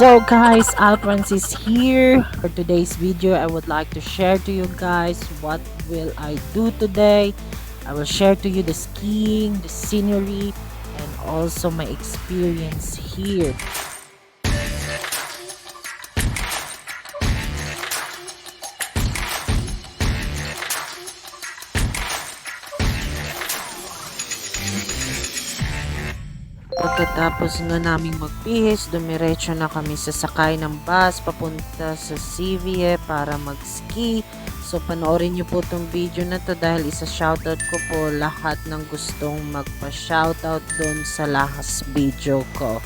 So guys, Alphonse is here. For today's video, I would like to share to you guys what will I do today. I will share to you the skiing, the scenery, and also my experience here. Pagkatapos na naming magbihis, dumiretso na kami sa sakay ng bus papunta sa CVE para mag-ski. So panoorin nyo po itong video na to dahil isa-shoutout ko po lahat ng gustong magpa-shoutout doon sa last video ko.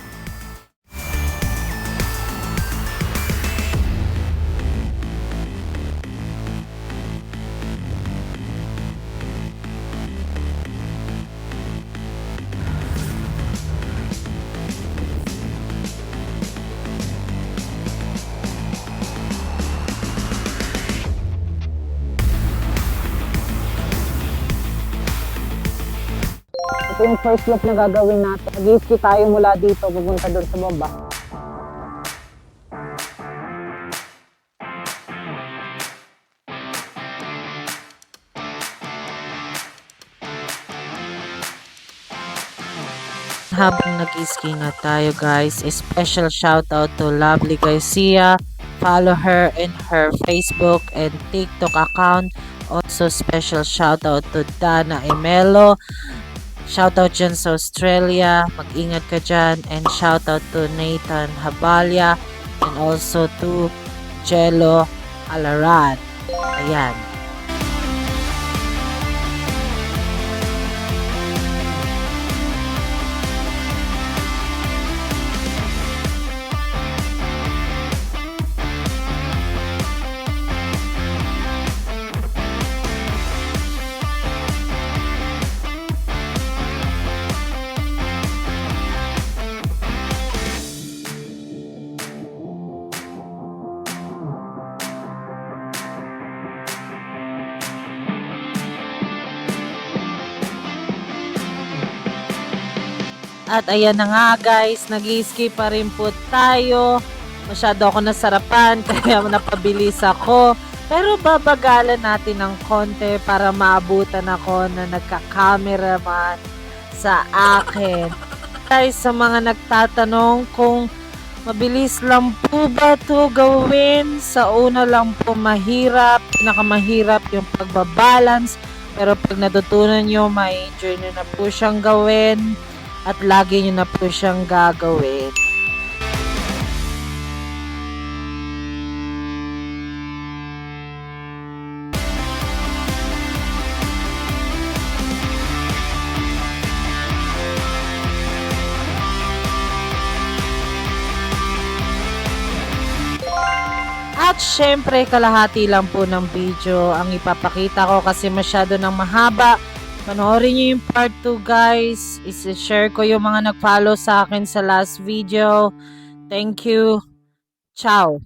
Ito yung first loop na gagawin natin. Mag-ski tayo mula dito, pupunta doon sa baba. Habang nag-ski nga tayo guys, special shoutout to Lovely Garcia. Follow her in her Facebook and TikTok account. Also special shoutout to Dana Emelo. Shoutout dyan sa Australia, mag-ingat ka dyan, and shoutout to Nathan Habalya and also to Jello Alaran. Ayan. At ayan na nga guys, nag-ski pa rin po tayo. Masyado ako nasarapan kaya napabilis ako. Pero babagalan natin ng konti para maabutan ako na nagka-cameraman sa akin. Guys, sa mga nagtatanong kung mabilis lang po ba ito gawin, sa una lang po mahirap, pinakamahirap yung pagbabalance. Pero pag natutunan nyo, ma-enjoy nyo na po siyang gawin. At lagi nyo na po siyang gagawin. At syempre, kalahati lang po ng video ang ipapakita ko kasi masyado nang mahaba. Panoorin nyo yung part 2 guys. I-share ko yung mga nag-follow sa akin sa last video. Thank you. Ciao.